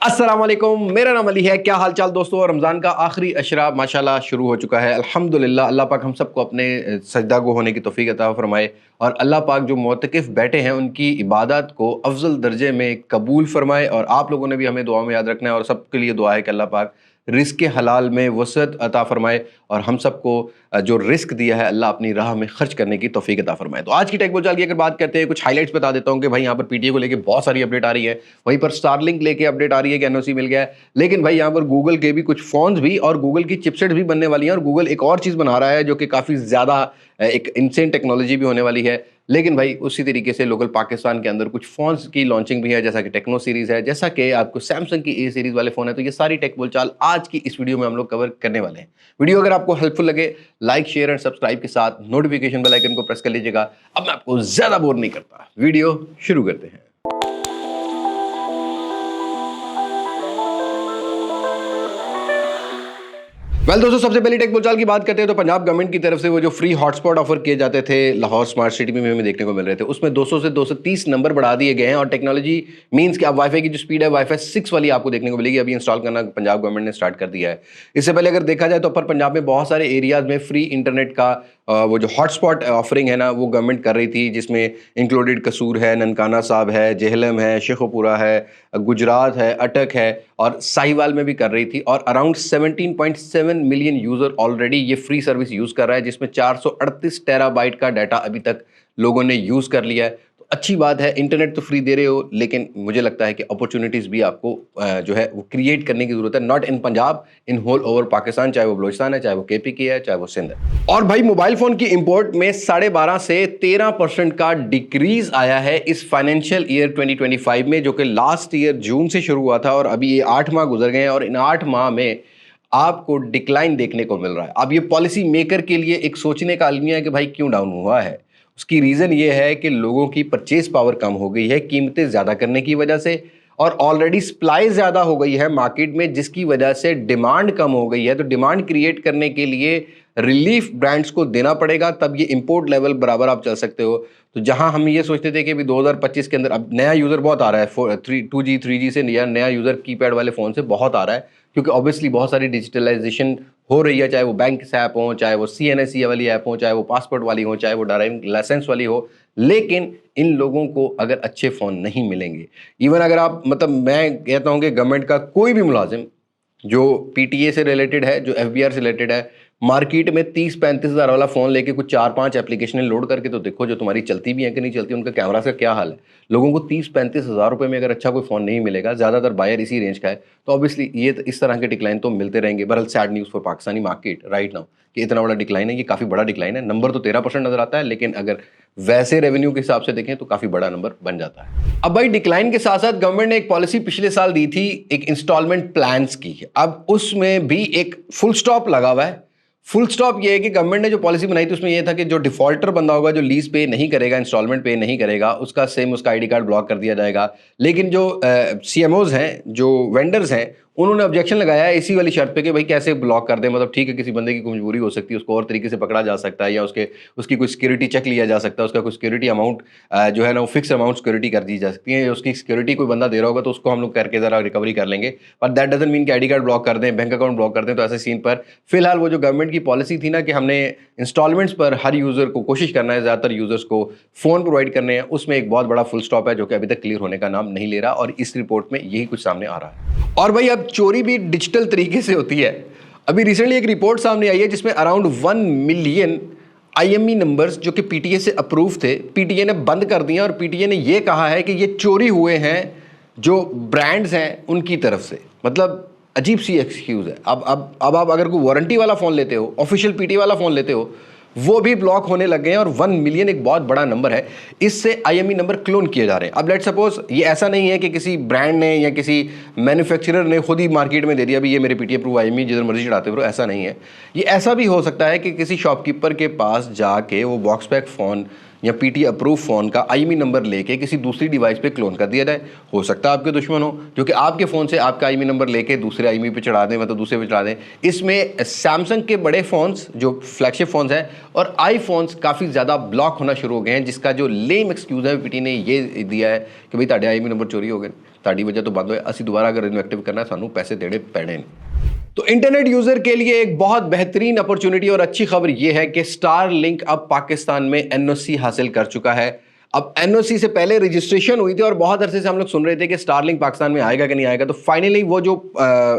अस्सलाम वालेकुम, मेरा नाम अली है। क्या हाल चाल दोस्तों। रमज़ान का आखिरी अशरा माशाल्लाह शुरू हो चुका है। अल्हम्दुलिल्लाह, अल्लाह पाक हम सबको अपने सजदा गो होने की तौफीक अता फरमाए और अल्लाह पाक जो मोतकिफ़ बैठे हैं उनकी इबादत को अफजल दर्जे में कबूल फरमाए। और आप लोगों ने भी हमें दुआ में याद रखना है और सबके लिए दुआ है कि अल्लाह पाक रिज़्क़ हलाल में वसअत अता फरमाए और हम सबको जो रिस्क दिया है अल्लाह अपनी राह में खर्च करने की तौफीक अता फरमाए। तो आज की टेक बोलचाल की अगर बात करते हैं, कुछ हाइलाइट्स बता देता हूँ कि भाई यहाँ पर पीटीए को लेके बहुत सारी अपडेट आ रही है। वहीं पर स्टारलिंक लेके अपडेट आ रही है कि एनओसी मिल गया है। लेकिन भाई यहाँ पर गूगल के भी कुछ फोन्स भी और गूगल की चिपसेट भी बनने वाली हैं और गूगल एक और चीज़ बना रहा है जो कि काफ़ी ज़्यादा एक इनसेन टेक्नोलॉजी भी होने वाली है। लेकिन भाई उसी तरीके से लोकल पाकिस्तान के अंदर कुछ फ़ोन्स की लॉन्चिंग भी है, जैसा कि टेक्नो सीरीज़ है, जैसा कि आपको सैमसंग की ए सीरीज़ वाले फ़ोन है। तो ये सारी टेक बोलचाल आज की इस वीडियो में हम लोग कवर करने वाले हैं। वीडियो अगर आपको हेल्पफुल लगे, लाइक शेयर एंड सब्सक्राइब के साथ नोटिफिकेशन बेल आइकन को प्रेस कर लीजिएगा। अब मैं आपको ज़्यादा बोर नहीं करता, वीडियो शुरू करते हैं। दोस्तों, सबसे पहले टेक बोलचाल की बात करते हैं तो पंजाब गवर्नमेंट की तरफ से वो जो फ्री हॉटस्पॉट ऑफर किए जाते थे लाहौर स्मार्ट सिटी में हमें देखने को मिल रहे थे, उसमें 200 से 230 नंबर बढ़ा दिए गए हैं। और टेक्नोलॉजी मींस कि अब वाईफाई की जो स्पीड है वाईफाई 6 वाली आपको देखने को मिलेगी। अभी इंस्टॉल करना पंजाब गवर्नमेंट ने स्टार्ट कर दिया है। इससे पहले अगर देखा जाए तो अपर पंजाब में बहुत सारे एरियाज में फ्री इंटरनेट का वो जो हॉटस्पॉट ऑफरिंग है ना वो गवर्नमेंट कर रही थी, जिसमें इंक्लूडेड कसूर है, ननकाना साहब है, जेहलम है, शेखुपुरा है, गुजरात है, अटक है और साहिवाल में भी कर रही थी। और अराउंड 17.7 मिलियन यूज़र ऑलरेडी ये फ्री सर्विस यूज़ कर रहा है, जिसमें 438 टेराबाइट का डाटा अभी तक लोगों ने यूज़ कर लिया है। तो अच्छी बात है, इंटरनेट तो फ्री दे रहे हो, लेकिन मुझे लगता है कि अपॉर्चुनिटीज़ भी आपको जो है वो क्रिएट करने की ज़रूरत है। Not in Punjab, in whole over Pakistan, चाहे वो बलोचिस्तान है, चाहे वो केपीके है, चाहे वो सिंध है। और भाई मोबाइल फ़ोन की इंपोर्ट में 12.5 से 13% का डिक्रीज आया है इस फाइनेंशियल ईयर 2025 में, जो कि लास्ट ईयर जून से शुरू हुआ था और अभी ये 8 माह गुजर गए हैं और इन 8 माह में आपको डिक्लाइन देखने को मिल रहा है। अब ये पॉलिसी मेकर के लिए एक सोचने का अलमिया है कि भाई क्यों डाउन हुआ है। उसकी रीज़न ये है कि लोगों की परचेज पावर कम हो गई है कीमतें ज़्यादा करने की वजह से, और ऑलरेडी सप्लाई ज़्यादा हो गई है मार्केट में, जिसकी वजह से डिमांड कम हो गई है। तो डिमांड क्रिएट करने के लिए रिलीफ ब्रांड्स को देना पड़ेगा, तब ये इंपोर्ट लेवल बराबर आप चल सकते हो। तो जहां हम ये सोचते थे कि अभी 2025 के अंदर अब नया यूज़र बहुत आ रहा है, 2G 3G से नया यूज़र कीपैड वाले फ़ोन से बहुत आ रहा है, क्योंकि ऑब्वियसली बहुत सारी डिजिटलाइजेशन हो रही है, चाहे वो बैंक ऐप हो, चाहे वो CNSE वाली ऐप हो, चाहे वो पासपोर्ट वाली हो, चाहे वो ड्राइविंग लाइसेंस वाली हो। लेकिन इन लोगों को अगर अच्छे फ़ोन नहीं मिलेंगे, इवन अगर आप मतलब मैं कहता हूँ कि गवर्नमेंट का कोई भी मुलाजिम जो PTA से रिलेटेड है, जो FBR से रिलेटेड है, मार्केट में 30-35 हज़ार वाला फ़ोन लेके कुछ 4-5 एप्लीकेशन लोड करके तो देखो जो तुम्हारी चलती भी है कि नहीं चलती, उनका कैमरा का क्या हाल है। लोगों को 30-35 हज़ार रुपये में अगर अच्छा कोई फ़ोन नहीं मिलेगा, ज़्यादातर बायर इसी रेंज का है, तो ऑब्वियसली ये इस तरह के डिक्लाइन तो मिलते रहेंगे। बहरहाल sad news for Pakistani market right now कि इतना बड़ा डिक्लाइन है, ये काफ़ी बड़ा डिक्लाइन है। नंबर तो 13% नज़र आता है, लेकिन अगर वैसे रेवेन्यू के हिसाब से देखें तो काफ़ी बड़ा नंबर बन जाता है। अब भाई डिक्लाइन के साथ साथ गवर्नमेंट ने एक पॉलिसी पिछले साल दी थी, एक इंस्टॉलमेंट प्लान्स की। अब उसमें भी एक फुल स्टॉप लगा हुआ है। फुल स्टॉप ये है कि गवर्नमेंट ने जो पॉलिसी बनाई थी उसमें ये था कि जो डिफॉल्टर बंदा होगा, जो लीज पे नहीं करेगा, इंस्टॉलमेंट पे नहीं करेगा, उसका उसका आईडी कार्ड ब्लॉक कर दिया जाएगा। लेकिन जो CMOs हैं, जो वेंडर्स हैं, उन्होंने ऑब्जेक्शन लगाया है इसी वाली शर्त पे कि भाई कैसे ब्लॉक कर दें। मतलब ठीक है, किसी बंदे की कोई मजबूरी हो सकती है, उसको और तरीके से पकड़ा जा सकता है, या उसकी कोई सिक्योरिटी चेक लिया जा सकता है, उसका कोई सिक्योरिटी अमाउंट जो है ना वो फिक्स अमाउंट सिक्योरिटी कर दी जा सकती है, उसकी सिक्योरिटी कोई बंदा दे रहा होगा तो उसको हम लोग करके ज़रा रिकवरी कर लेंगे। बट दैट डजंट मीन कि आईडी कार्ड ब्लॉक कर दें, बैंक अकाउंट ब्लॉक कर दें। तो ऐसे सीन पर फिलहाल वो जो गवर्नमेंट की पॉलिसी थी ना कि हमने इंस्टॉलमेंट्स पर हर यूज़र को कोशिश करना है, ज़्यादातर यूज़र्स को फ़ोन प्रोवाइड करने हैं, उसमें एक बहुत बड़ा फुल स्टॉप है जो कि अभी तक क्लियर होने का नाम नहीं ले रहा, और इस रिपोर्ट में यही कुछ सामने आ रहा है। और भाई अब चोरी भी डिजिटल तरीके से होती है। अभी रिसेंटली एक रिपोर्ट सामने आई है जिसमें अराउंड 1 मिलियन IME नंबर्स जो कि PTA से अप्रूव थे, PTA ने बंद कर दिए, और PTA ने यह कहा है कि ये चोरी हुए हैं जो ब्रांड्स हैं उनकी तरफ से। मतलब अजीब सी एक्सक्यूज़ है। अब आप अगर कोई वारंटी वाला फ़ोन लेते हो, ऑफिशियल PTA वाला फ़ोन लेते हो, वो भी ब्लॉक होने लग गए हैं। और 1 मिलियन एक बहुत बड़ा नंबर है, इससे IME नंबर क्लोन किए जा रहे हैं। अब लेट सपोज ये ऐसा नहीं है कि किसी ब्रांड ने या किसी मैन्युफैक्चरर ने खुद ही मार्केट में दे दिया, अभी ये मेरे PTA अप्रूव IME जिधर मर्जी चढ़ाते हो, ऐसा नहीं है। ये ऐसा भी हो सकता है कि किसी शॉपकीपर के पास जाके वो बॉक्स पैक फ़ोन या PTA अप्रूव फ़ोन का IME नंबर लेके किसी दूसरी डिवाइस पे क्लोन कर दिया जाए। हो सकता है आपके दुश्मन हो जो कि आपके फ़ोन से आपका IME नंबर लेके दूसरे IME पे चढ़ा दें, मतलब दूसरे पे चढ़ा दें। इसमें सैमसंग के बड़े फ़ोन्स जो फ्लैगशिप फ़ोन्स हैं और iPhones काफ़ी ज़्यादा ब्लॉक होना शुरू हो गए हैं, जिसका जो लेम एक्सक्यूज़ है PTA ने ये दिया है कि भाई ताड़े IME नंबर चोरी हो गए। साड़ी वजह तो बंद होए, ਅਸੀਂ दोबारा अगर इन्वेक्टिव करना सानू पैसे देने पैने। तो इंटरनेट यूजर के लिए एक बहुत बेहतरीन अपॉर्चुनिटी और अच्छी खबर यह है कि स्टारलिंक अब पाकिस्तान में एनओसी हासिल कर चुका है। अब एनओसी से पहले रजिस्ट्रेशन हुई थी और बहुत अरसे से हम लोग सुन रहे थे कि स्टारलिंक पाकिस्तान में आएगा कि नहीं आएगा। तो फाइनली वो जो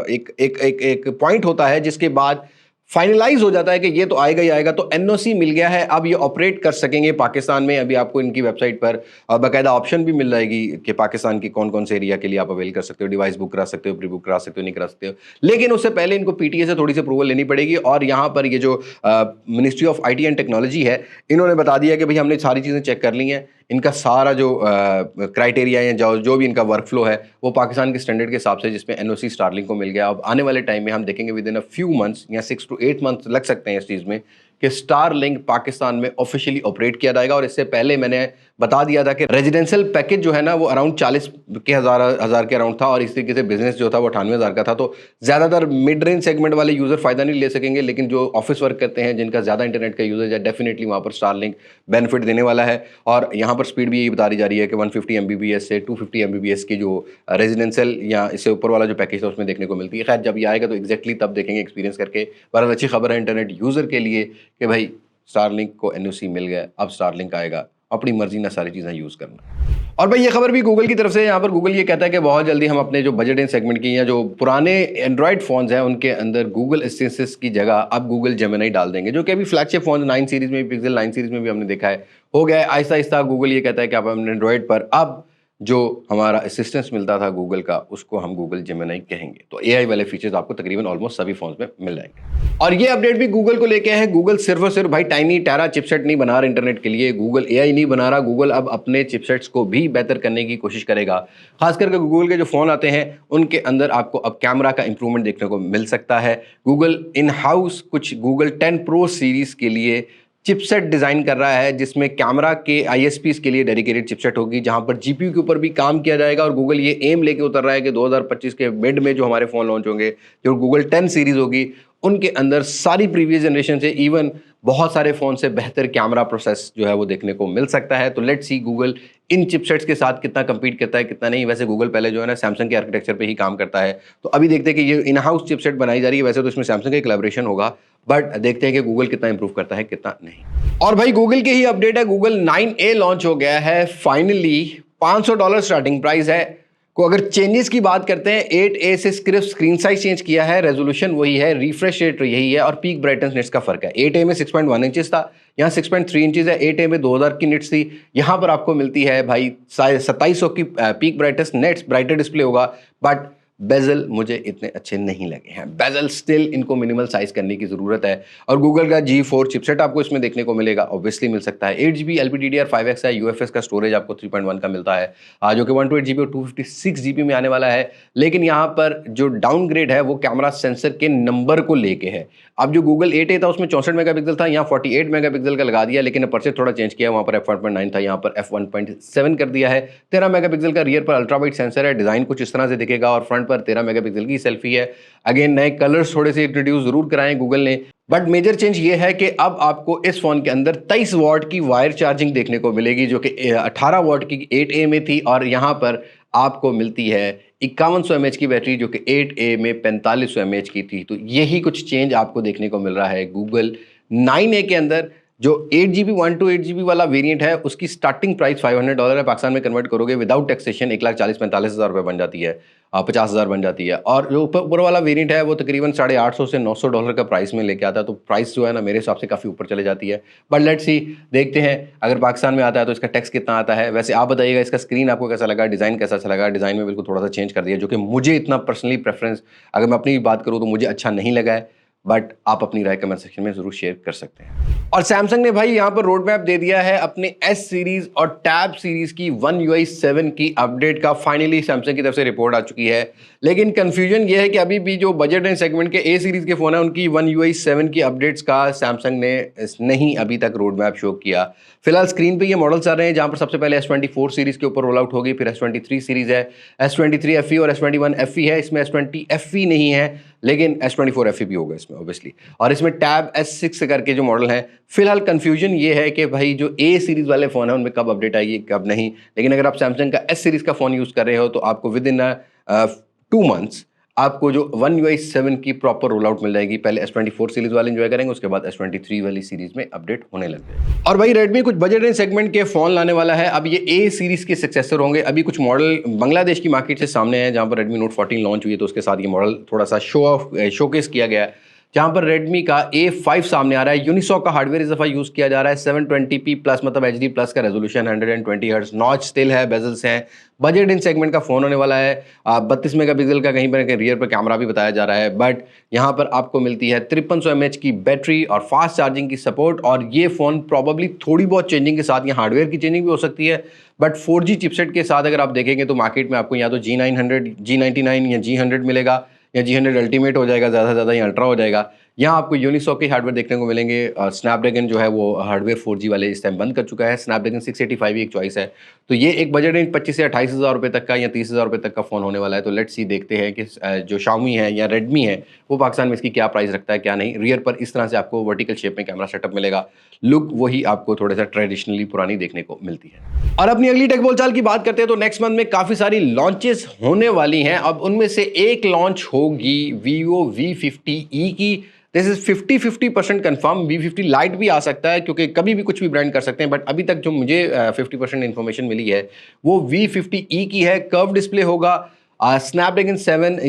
एक पॉइंट होता है जिसके बाद फाइनलाइज हो जाता है कि ये तो आएगा ही आएगा, तो एनओसी मिल गया है। अब ये ऑपरेट कर सकेंगे पाकिस्तान में। अभी आपको इनकी वेबसाइट पर बाकायदा ऑप्शन भी मिल जाएगी कि पाकिस्तान की कौन कौन से एरिया के लिए आप अवेल कर सकते हो, डिवाइस बुक करा सकते हो, प्री बुक करा सकते हो, नहीं करा सकते हो। लेकिन उससे पहले इनको पीटीए से थोड़ी सी अप्रूवल लेनी पड़ेगी। और यहाँ पर ये जो ministry of IT and technology है, इन्होंने बता दिया कि भाई हमने सारी चीज़ें चेक कर ली हैं, इनका सारा जो क्राइटेरिया है, जो भी इनका वर्कफ्लो है, वो पाकिस्तान के स्टैंडर्ड के हिसाब से, जिसमें एनओसी स्टारलिंक को मिल गया। अब आने वाले टाइम में हम देखेंगे with in a few months या 6 to 8 मंथ्स लग सकते हैं इस चीज़ में कि स्टारलिंक पाकिस्तान में ऑफिशियली ऑपरेट किया जाएगा। और इससे पहले मैंने बता दिया था कि रेजिडेंशियल पैकेज जो है ना वो अराउंड 40 के हज़ार के अराउंड था, और इस तरीके से बिजनेस जो था वो 98,000 का था। तो ज़्यादातर मिड रेंज सेगमेंट वाले यूज़र फ़ायदा नहीं ले सकेंगे, लेकिन जो ऑफिस वर्क करते हैं, जिनका ज़्यादा इंटरनेट का यूजेज है, डेफिनेटली वहाँ पर स्टारलिंक बेनिफिट देने वाला है। और यहाँ पर स्पीड भी यही बता दी जा रही है कि 150 MBPS से 250 MBPS की जो रेजिडेंशियल या इससे ऊपर वाला जो पैकेज था उसमें देखने को मिलती है। खैर, जब ये आएगा तो एक्जैक्टली तब देखेंगे एक्सपीरियंस करके। बहरहाल अच्छी खबर है इंटरनेट यूज़र के लिए कि भाई स्टारलिंक को एनओसी मिल गया, अब स्टारलिंक आएगा, अपनी मर्जी ना सारी चीज़ें यूज़ करना। और भाई ये खबर भी गूगल की तरफ से, यहाँ पर गूगल ये कहता है कि बहुत जल्दी हम अपने जो बजट इन सेगमेंट की या जो पुराने एंड्रॉयड फ़ोन्स हैं उनके अंदर गूगल असिस्टेंट की जगह अब गूगल जेमिनी डाल देंगे, जो कि अभी फ्लैगशिप फ़ोन 9 सीरीज़ में भी, पिक्सल 9 सीरीज़ में भी हमने देखा है, हो गया है। आहिस्ता आहिस्ता गूगल ये कहता है कि आप अपने एंड्रॉयड पर अब जो हमारा असिस्टेंस मिलता था गूगल का, उसको हम गूगल जेमिनी कहेंगे। तो एआई वाले फीचर्स आपको तकरीबन ऑलमोस्ट सभी फोन्स में मिल जाएंगे। और ये अपडेट भी गूगल को लेके है। गूगल सिर्फ और सिर्फ भाई टाइनी टेरा चिपसेट नहीं बना रहा इंटरनेट के लिए, गूगल एआई नहीं बना रहा, गूगल अब अपने चिपसेट्स को भी बेहतर करने की कोशिश करेगा। खास करके गूगल के जो फ़ोन आते हैं उनके अंदर आपको अब कैमरा का इंप्रूवमेंट देखने को मिल सकता है। गूगल इन हाउस कुछ गूगल 10 Pro सीरीज़ के लिए चिपसेट डिज़ाइन कर रहा है, जिसमें कैमरा के आईएसपीज़ के लिए डेडिकेटेड चिपसेट होगी, जहां पर जीपीयू के ऊपर भी काम किया जाएगा। और गूगल ये एम लेके उतर रहा है कि 2025 के मिड में जो हमारे फ़ोन लॉन्च होंगे, जो गूगल 10 सीरीज़ होगी, उनके अंदर सारी प्रीवियस जनरेशन से इवन बहुत सारे फ़ोन से बेहतर कैमरा प्रोसेस जो है वो देखने को मिल सकता है। तो let's C Google in chipsets के साथ कितना compete करता है, कितना नहीं। वैसे गूगल पहले जो है ना सैमसंग के आर्किटेक्चर पे ही काम करता है, तो अभी देखते हैं कि ये इन हाउस चिपसेट बनाई जा रही है। वैसे तो इसमें सैमसंग का कोलैबोरेशन होगा, बट देखते हैं कि गूगल कितना इंप्रूव करता है, कितना नहीं। और भाई गूगल की ही अपडेट है, गूगल 9A लॉन्च हो गया है फाइनली। $500 स्टार्टिंग प्राइस है। को अगर चेंजेस की बात करते हैं, 8A से सिर्फ स्क्रीन साइज चेंज किया है, रेजोल्यूशन वही है, रिफ्रेश रेट यही है, और पीक ब्राइटनेस निट्स का फर्क है। 8A में 6.1 इंचेस था, यहाँ 6.3 इंचेस है। 8A में 2000 की निट्स थी, यहाँ पर आपको मिलती है भाई 2700 की peak brightness nets, brighter display होगा। बट बेजल मुझे इतने अच्छे नहीं लगे हैं। बेजल स्टिल इनको मिनिमल साइज करने की ज़रूरत है। और गूगल का G4 चिपसेट आपको इसमें देखने को मिलेगा, ऑब्वियसली मिल सकता है। 8GB LPDDR5X है, UFS का स्टोरेज आपको 3.1 का मिलता है, जो कि 128GB और 256GB में आने वाला है। लेकिन यहाँ पर जो डाउनग्रेड है वो कैमरा सेंसर के नंबर को लेके है। अब जो गूगल 8A था उसमें 64 मेगापिक्सल था, यहाँ 48 मेगापिक्सल का लगा दिया, लेकिन अपर्चर थोड़ा चेंज किया। वहाँ पर f1.9 था, यहाँ पर f1.7 कर दिया है। 13 मेगापिक्सल का रियर पर अल्ट्रा वाइड सेंसर है, डिज़ाइन कुछ इस तरह से दिखेगा, और फ्रंट पर 13 मेगापिक्सल की सेल्फी है। अगेन नए कलर्स थोड़े से इंट्रोड्यूस जरूर कराएं गूगल ने, बट मेजर चेंज ये है कि अब आपको इस फोन के अंदर 23 वॉट की वायर चार्जिंग देखने को मिलेगी, जो कि 18 वॉट की 8A में थी, और यहाँ पर आपको मिलती है 5100 mAh की बैटरी, जो कि 8A में 4500 mAh की थी। तो यही कुछ चेंज आपको देखने को मिल रहा है गूगल 9A के अंदर। जो 8GB 128GB वाला वेरिएंट है उसकी स्टार्टिंग प्राइस $500 है। पाकिस्तान में कन्वर्ट करोगे विदाउट टैक्सेशन 1,40,45,000 रुपये बन जाती है, 50,000 बन जाती है। और जो ऊपर वाला वेरिएंट है वो तकरीबन $850 से $900 का प्राइस में लेके आता है। तो प्राइस जो है ना मेरे हिसाब से काफ़ी ऊपर चले जाती है। बट लेट्स सी, देखते हैं अगर पाकिस्तान में आता है तो इसका टैक्स कितना आता है। वैसे आप बताइएगा इसका स्क्रीन आपको कैसा लगा, डिज़ाइन कैसा अच्छा लगा। डिज़ाइन में बिल्कुल थोड़ा सा चेंज कर दिया, जो कि मुझे इतना पर्सनली प्रेफरेंस, अगर मैं अपनी बात करूँ तो मुझे अच्छा नहीं लगा है, बट आप अपनी राय कमेंट सेक्शन में जरूर शेयर कर सकते हैं। और सैमसंग ने भाई यहाँ पर रोड मैप दे दिया है अपने S सीरीज और टैब सीरीज की One UI 7 की अपडेट का। फाइनली सैमसंग की तरफ से रिपोर्ट आ चुकी है, लेकिन कंफ्यूजन ये है कि अभी भी जो बजट एंड सेगमेंट के A सीरीज के फोन है उनकी One UI 7 की अपडेट्स का सैमसंग ने नहीं अभी तक रोड मैप शो किया। फिलहाल स्क्रीन पे ये मॉडल्स आ रहे हैं, जहां पर सबसे पहले S24 सीरीज के ऊपर रोल आउट होगी, फिर S23 सीरीज है, S23 FE और S21 FE है। इसमें S20 FE नहीं है, लेकिन S24 FE भी होगा इसमें ऑब्वियसली। और इसमें टैब S6 करके जो मॉडल है, फिलहाल कंफ्यूजन ये है कि भाई जो A सीरीज़ वाले फ़ोन है उनमें कब अपडेट आएगी कब नहीं। लेकिन अगर आप सैमसंग का S सीरीज़ का फ़ोन यूज़ कर रहे हो तो आपको विद इन 2 मंथ्स आपको जो One UI 7 की प्रॉपर रोल आउट मिल जाएगी। पहले S24 सीरीज वाले एंजॉय करेंगे, उसके बाद S23 वाली सीरीज में अपडेट होने लग जाएगी। और भाई रेडमी कुछ बजट रेंज सेगमेंट के फोन लाने वाला है। अब ये ए सीरीज के सक्सेसर होंगे। अभी कुछ मॉडल बांग्लादेश की मार्केट से सामने है, जहां पर रेडमी नोट 14 लॉन्च हुई है, तो उसके साथ ये मॉडल थोड़ा सा शोकेस किया गया है, जहां पर रेडमी का A5 सामने आ रहा है। यूनिसॉक का हार्डवेयर इस दफा यूज किया जा रहा है। 720p प्लस मतलब HD प्लस का रेजोल्यूशन, 120 हर्ट्ज, नॉच स्टिल है, बेजल्स हैं। बजट इन सेगमेंट का फोन होने वाला है। 32 मेगापिक्सल का कहीं पर रियर पर कैमरा भी बताया जा रहा है, बट यहाँ पर आपको मिलती है 5300 mAh की बैटरी और फास्ट चार्जिंग की सपोर्ट। और ये फोन प्रॉबली थोड़ी बहुत चेंजिंग के साथ, यहाँ हार्डवेयर की चेंजिंग भी हो सकती है, बट 4G चिपसेट के साथ अगर आप देखेंगे तो मार्केट में आपको या तो G900, G99 या G100 मिलेगा, या G100 अल्टीमेट हो जाएगा ज़्यादा से ज़्यादा, या अल्ट्रा हो जाएगा। यहाँ आपको यूनिसॉक के हार्डवेयर देखने को मिलेंगे। स्नैपड्रैगन जो है वो हार्डवेयर 4G वाले इस टाइम बंद कर चुका है। स्नैपड्रैगन 685 ही एक चॉइस है। तो ये एक बजट रेंज 25 से 28 हज़ार रुपये तक का या 30 हज़ार रुपये तक का फ़ोन होने वाला है। तो लेट्स सी, देखते हैं कि जो शाओमी है या रेडमी है वो पाकिस्तान में इसकी क्या प्राइस रखता है क्या नहीं। रियर पर इस तरह से आपको वर्टिकल शेप में कैमरा सेटअप मिलेगा, लुक वही आपको थोड़ा सा ट्रेडिशनली पुरानी देखने को मिलती है। और अपनी अगली टेक बोलचाल की बात करते हैं तो नेक्स्ट मंथ में काफ़ी सारी लॉन्चेस होने वाली हैं। अब उनमें से एक लॉन्च होगी Vivo V50e की। This is 50-50% confirm. V50 light भी आ सकता है, क्योंकि कभी भी कुछ भी ब्रांड कर सकते हैं, बट अभी तक जो मुझे 50% इन्फॉर्मेशन मिली है वो V50e की है। कर्व डिस्प्ले होगा। स्नैपड्रैगन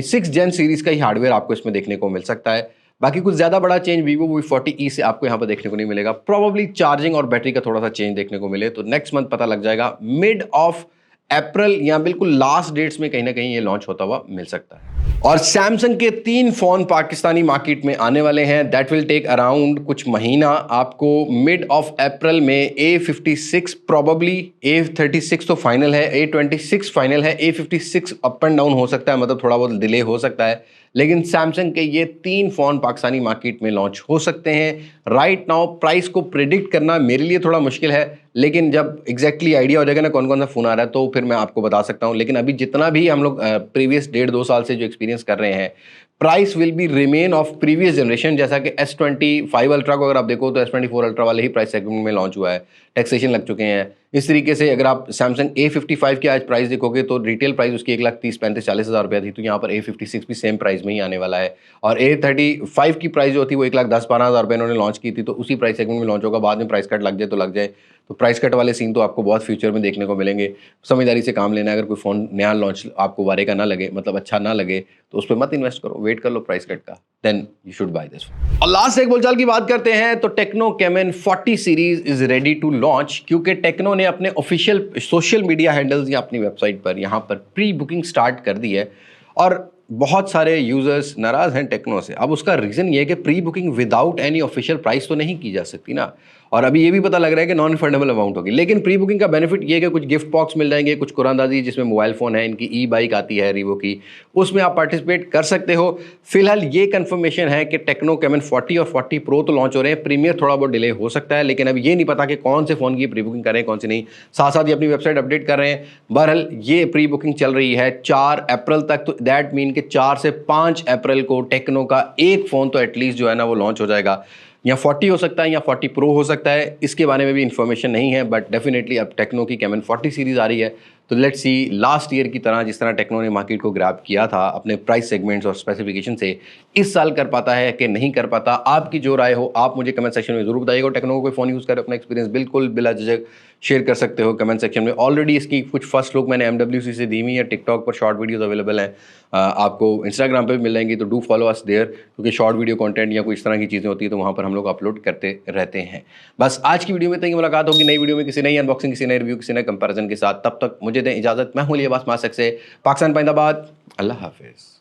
6 जेन सीरीज का ही हार्डवेयर आपको इसमें देखने को मिल सकता है। बाकी कुछ ज़्यादा बड़ा चेंज Vivo V40e से आपको यहाँ पर देखने को नहीं मिलेगा। प्रॉब्ली चार्जिंग और बैटरी का थोड़ा सा चेंज देखने को मिले तो नेक्स्ट मंथ पता लग जाएगा। मिड ऑफ अप्रैल या बिल्कुल लास्ट डेट्स में कहीं ना कहीं ये लॉन्च होता हुआ मिल सकता है। और सैमसंग के 3 फोन पाकिस्तानी मार्केट में आने वाले हैं। दैट विल टेक अराउंड कुछ महीना। आपको मिड ऑफ अप्रैल में A56 प्रॉबली, A36 तो फाइनल है, A26 फाइनल है, A56 अप एंड डाउन हो सकता है, मतलब थोड़ा बहुत डिले हो सकता है, लेकिन सैमसंग के ये 3 फोन पाकिस्तानी मार्केट में लॉन्च हो सकते हैं। राइट नाउ प्राइस को प्रिडिक्ट करना मेरे लिए थोड़ा मुश्किल है, लेकिन जब एग्जैक्टली आइडिया हो जाएगा ना कौन कौन सा फ़ोन आ रहा है तो फिर मैं आपको बता सकता हूँ। लेकिन अभी जितना भी हम लोग प्रीवियस 1.5-2 साल से जो एक्सपीरियंस कर रहे हैं, price will be remain of previous generation. जैसा कि S25 अल्ट्रा को अगर आप देखो तो S24 अल्ट्रा वाले ही प्राइस सेगमेंट में लॉन्च हुआ है, टैक्सेशन लग चुके हैं। इस तरीके से अगर आप सैमसंग A55 की आज प्राइस देखोगे तो रिटेल प्राइस उसकी 1,30,35,40 हज़ार रुपया थी, तो यहाँ पर A56 भी सेम प्राइस में ही आने वाला है। और A35 की प्राइस जो थी वो 1,10,12 हज़ार रुपये इन्होंने लॉन्च की थी, तो उसी प्राइस सेगमेंट में लॉन्च होगा। बाद में प्राइस कट लग जाए तो लग जाए, तो प्राइस कट वाले सीन तो आपको बहुत फ्यूचर में देखने को मिलेंगे। समझदारी से काम लेना है। अगर कोई फ़ोन नया लॉन्च आपको वारे का ना लगे, मतलब अच्छा ना लगे, तो उस पर मत इन्वेस्ट करो, वेट कर लो प्राइस कट का, then you should buy this. और लास्ट एक बोलचाल की बात करते हैं तो Tecno Camon 40 series is ready to launch, क्योंकि टेक्नो ने अपने ऑफिशियल सोशल मीडिया हैंडल्स या अपनी वेबसाइट पर यहाँ पर प्री बुकिंग स्टार्ट कर दी है। और बहुत सारे यूजर्स नाराज हैं टेक्नो से। अब उसका रीज़न ये है कि pre booking without any official price तो नहीं की जा सकती ना, और अभी ये भी पता लग रहा है कि नॉन रिफंडेबल अमाउंट होगी। लेकिन प्री बुकिंग का बेनिफिट ये है कि कुछ गिफ्ट बॉक्स मिल जाएंगे, कुछ कुरानदाजी जिसमें मोबाइल फ़ोन है, इनकी ई बाइक आती है रीवो की, उसमें आप पार्टिसिपेट कर सकते हो। फिलहाल ये कंफर्मेशन है कि टेक्नो कैमन 40 और 40 प्रो तो लॉन्च हो रहे हैं, प्रीमियर थोड़ा बहुत डिले हो सकता है, लेकिन अभी ये नहीं पता कि कौन से फ़ोन की प्री बुकिंग करें कौन से नहीं। साथ साथ ये अपनी वेबसाइट अपडेट कर रहे हैं। बहरहाल ये प्री बुकिंग चल रही है 4 अप्रैल तक, तो दैट मीन कि 4 से 5 अप्रैल को टेक्नो का एक फ़ोन तो एटलीस्ट जो है ना वो लॉन्च हो जाएगा। या 40 हो सकता है या 40 प्रो हो सकता है, इसके बारे में भी इंफॉर्मेशन नहीं है, बट डेफिनेटली अब टेक्नो की कैमन 40 सीरीज़ आ रही है। तो लेट्स सी, लास्ट ईयर की तरह जिस तरह टेक्नो ने मार्केट को ग्रैब किया था अपने प्राइस सेगमेंट्स और स्पेसिफिकेशन से, इस साल कर पाता है कि नहीं कर पाता। आपकी जो राय हो आप मुझे कमेंट सेक्शन में जरूर बताइएगा। टेक्नो को कोई फ़ोन यूज़ करे अपना एक्सपीरियंस बिल्कुल बिला झिझक शेयर कर सकते हो कमेंट सेक्शन में। ऑलरेडी इसकी कुछ फर्स्ट लुक मैंने MWC से दी हुई है। टिकटॉक पर शॉर्ट वीडियोस अवेलेबल हैं, आपको इंस्टाग्राम पे भी मिल जाएंगी, तो डू फॉलो अस देयर, क्योंकि शॉर्ट वीडियो कंटेंट या कोई इस तरह की चीज़ें होती है तो वहाँ पर हम लोग अपलोड करते रहते हैं। बस आज की वीडियो में तक मुलाकात होगी नई वीडियो में, किसी नई अनबॉक्सिंग, किसी नए रिव्यू, किसी नए कंपैरिजन के साथ। तब तक मुझे दें इजाज़त। मैं हूं लिबास मासक से, पाकिस्तान पाइंदाबाद। अल्लाह हाफिज़।